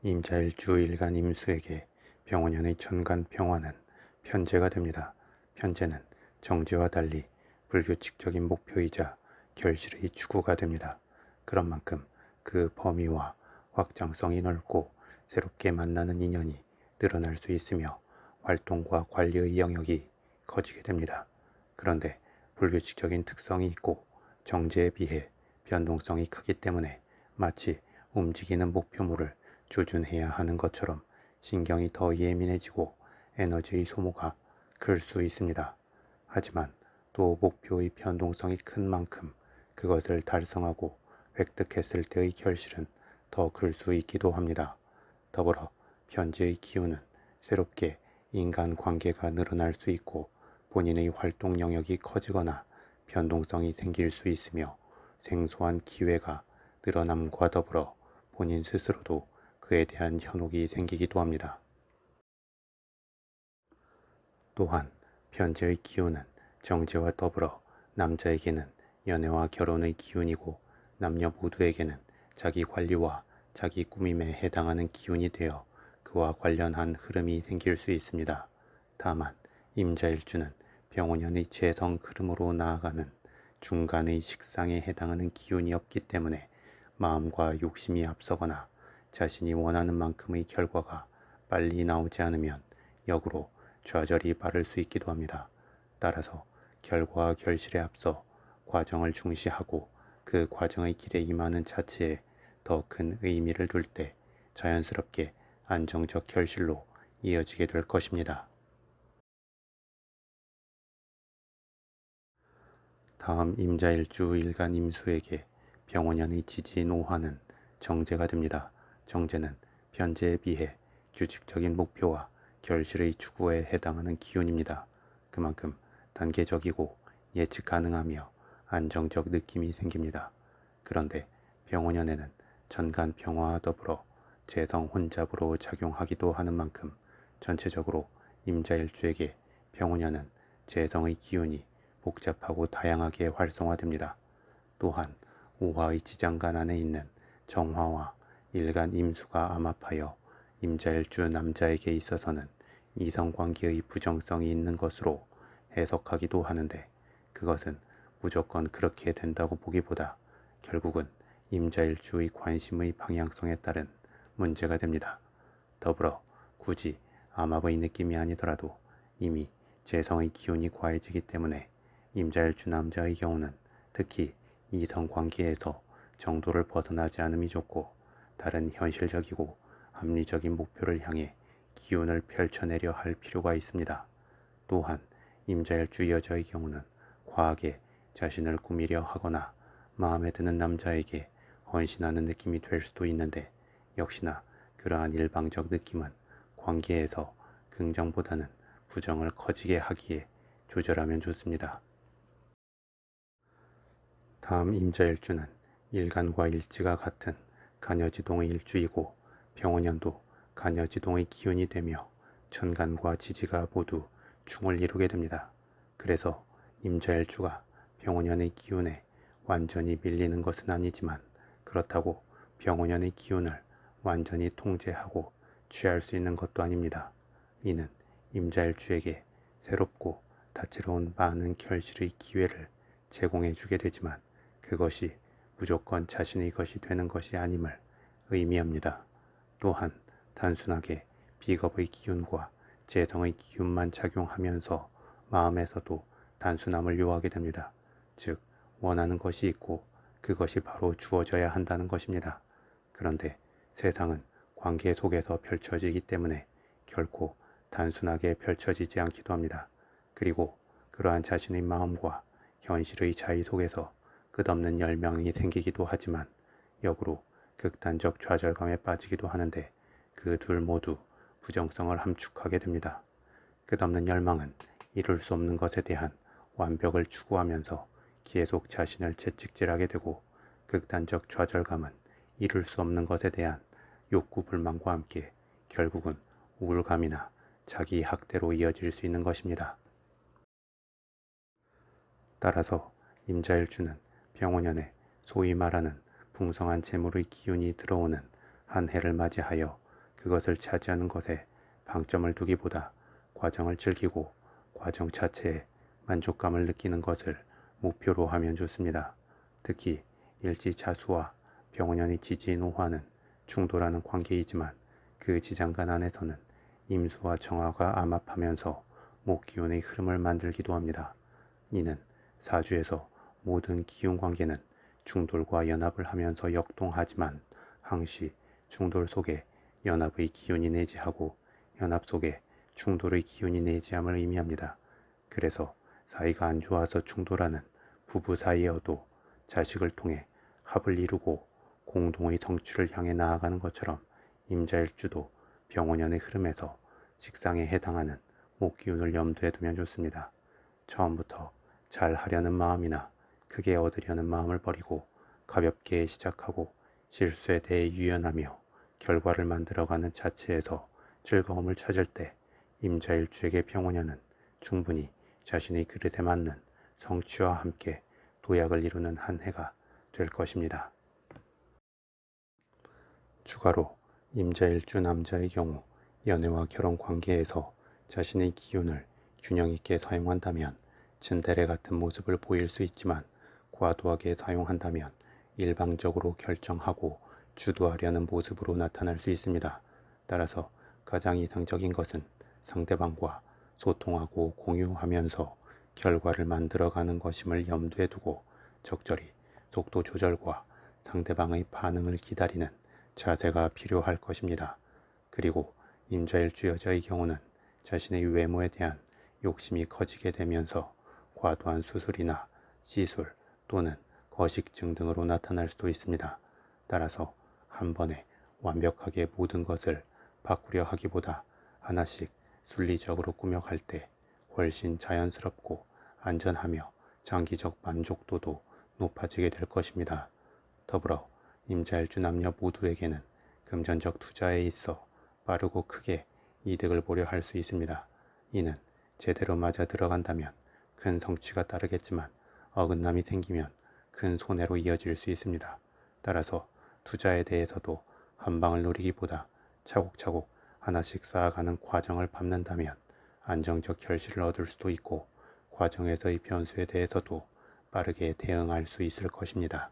임자일주 일간 임수에게 병원연의 천간 평화는 편제가 됩니다. 편제는 정제와 달리 불규칙적인 목표이자 결실의 추구가 됩니다. 그런 만큼 그 범위와 확장성이 넓고 새롭게 만나는 인연이 늘어날 수 있으며 활동과 관리의 영역이 커지게 됩니다. 그런데 불규칙적인 특성이 있고 정제에 비해 변동성이 크기 때문에 마치 움직이는 목표물을 조준해야 하는 것처럼 신경이 더 예민해지고 에너지의 소모가 클 수 있습니다. 하지만 또 목표의 변동성이 큰 만큼 그것을 달성하고 획득했을 때의 결실은 더 클 수 있기도 합니다. 더불어 편지의 기운은 새롭게 인간관계가 늘어날 수 있고 본인의 활동 영역이 커지거나 변동성이 생길 수 있으며 생소한 기회가 늘어남과 더불어 본인 스스로도 그에 대한 현혹이 생기기도 합니다. 또한 편제의 기운은 정제와 더불어 남자에게는 연애와 결혼의 기운이고 남녀 모두에게는 자기 관리와 자기 꾸밈에 해당하는 기운이 되어 그와 관련한 흐름이 생길 수 있습니다. 다만 임자일주는 병원연의 재성 흐름으로 나아가는 중간의 식상에 해당하는 기운이 없기 때문에 마음과 욕심이 앞서거나 자신이 원하는 만큼의 결과가 빨리 나오지 않으면 역으로 좌절이 바를 수 있기도 합니다. 따라서 결과와 결실에 앞서 과정을 중시하고 그 과정의 길에 임하는 자체에 더 큰 의미를 둘 때 자연스럽게 안정적 결실로 이어지게 될 것입니다. 다음 임자일주 일간 임수에게 병원연의 지지노화는 정제가 됩니다. 정제는 편제에 비해 규칙적인 목표와 결실의 추구에 해당하는 기운입니다. 그만큼 단계적이고 예측 가능하며 안정적 느낌이 생깁니다. 그런데 병원연에는 천간 평화와 더불어 재성 혼잡으로 작용하기도 하는 만큼 전체적으로 임자일주에게 병원연은 재성의 기운이 복잡하고 다양하게 활성화됩니다. 또한 오화의 지장간 안에 있는 정화와 일간 임수가 암합하여 임자일주 남자에게 있어서는 이성관계의 부정성이 있는 것으로 해석하기도 하는데 그것은 무조건 그렇게 된다고 보기보다 결국은 임자일주의 관심의 방향성에 따른 문제가 됩니다. 더불어 굳이 암합의 느낌이 아니더라도 이미 재성의 기운이 과해지기 때문에 임자일주 남자의 경우는 특히 이성관계에서 정도를 벗어나지 않음이 좋고 다른 현실적이고 합리적인 목표를 향해 기운을 펼쳐내려 할 필요가 있습니다. 또한 임자일주 여자의 경우는 과하게 자신을 꾸미려 하거나 마음에 드는 남자에게 헌신하는 느낌이 될 수도 있는데 역시나 그러한 일방적 느낌은 관계에서 긍정보다는 부정을 커지게 하기에 조절하면 좋습니다. 다음 임자일주는 일간과 일지가 같은 간여지동의 일주이고 병원연도 간여지동의 기운이 되며 천간과 지지가 모두 충을 이루게 됩니다. 그래서 임자일주가 병원연의 기운에 완전히 밀리는 것은 아니지만 그렇다고 병원연의 기운을 완전히 통제하고 취할 수 있는 것도 아닙니다. 이는 임자일주에게 새롭고 다채로운 많은 결실의 기회를 제공해 주게 되지만 그것이 무조건 자신의 것이 되는 것이 아님을 의미합니다. 또한 단순하게 비겁의 기운과 재성의 기운만 작용하면서 마음에서도 단순함을 요하게 됩니다. 즉 원하는 것이 있고 그것이 바로 주어져야 한다는 것입니다. 그런데 세상은 관계 속에서 펼쳐지기 때문에 결코 단순하게 펼쳐지지 않기도 합니다. 그리고 그러한 자신의 마음과 현실의 차이 속에서 끝없는 열망이 생기기도 하지만 역으로 극단적 좌절감에 빠지기도 하는데 그 둘 모두 부정성을 함축하게 됩니다. 끝없는 열망은 이룰 수 없는 것에 대한 완벽을 추구하면서 계속 자신을 채찍질하게 되고 극단적 좌절감은 이룰 수 없는 것에 대한 욕구 불만과 함께 결국은 우울감이나 자기 학대로 이어질 수 있는 것입니다. 따라서 임자일주는 병원연에 소위 말하는 풍성한 재물의 기운이 들어오는 한 해를 맞이하여 그것을 차지하는 것에 방점을 두기보다 과정을 즐기고 과정 자체에 만족감을 느끼는 것을 목표로 하면 좋습니다. 특히 일지차수와 병원연의 지지노화는 충돌하는 관계이지만 그 지장간 안에서는 임수와 정화가 암합하면서 목기운의 흐름을 만들기도 합니다. 이는 사주에서 모든 기운관계는 충돌과 연합을 하면서 역동하지만 항시 충돌 속에 연합의 기운이 내재하고 연합 속에 충돌의 기운이 내재함을 의미합니다. 그래서 사이가 안 좋아서 충돌하는 부부 사이여도 자식을 통해 합을 이루고 공동의 성취를 향해 나아가는 것처럼 임자일주도 병원연의 흐름에서 식상에 해당하는 목기운을 염두에 두면 좋습니다. 처음부터 잘 하려는 마음이나 크게 얻으려는 마음을 버리고 가볍게 시작하고 실수에 대해 유연하며 결과를 만들어가는 자체에서 즐거움을 찾을 때 임자일주에게 병원연은 충분히 자신의 그릇에 맞는 성취와 함께 도약을 이루는 한 해가 될 것입니다. 추가로 임자일주 남자의 경우 연애와 결혼 관계에서 자신의 기운을 균형 있게 사용한다면 츤데레 같은 모습을 보일 수 있지만 과도하게 사용한다면 일방적으로 결정하고 주도하려는 모습으로 나타날 수 있습니다. 따라서 가장 이상적인 것은 상대방과 소통하고 공유하면서 결과를 만들어가는 것임을 염두에 두고 적절히 속도 조절과 상대방의 반응을 기다리는 자세가 필요할 것입니다. 그리고 임자일주 여자의 경우는 자신의 외모에 대한 욕심이 커지게 되면서 과도한 수술이나 시술 또는 거식증 등으로 나타날 수도 있습니다. 따라서 한 번에 완벽하게 모든 것을 바꾸려 하기보다 하나씩 순리적으로 꾸며갈 때 훨씬 자연스럽고 안전하며 장기적 만족도도 높아지게 될 것입니다. 더불어 임자일주 남녀 모두에게는 금전적 투자에 있어 빠르고 크게 이득을 보려 할 수 있습니다. 이는 제대로 맞아 들어간다면 큰 성취가 따르겠지만 어긋남이 생기면 큰 손해로 이어질 수 있습니다. 따라서 투자에 대해서도 한 방을 노리기보다 차곡차곡 하나씩 쌓아가는 과정을 밟는다면 안정적 결실을 얻을 수도 있고 과정에서의 변수에 대해서도 빠르게 대응할 수 있을 것입니다.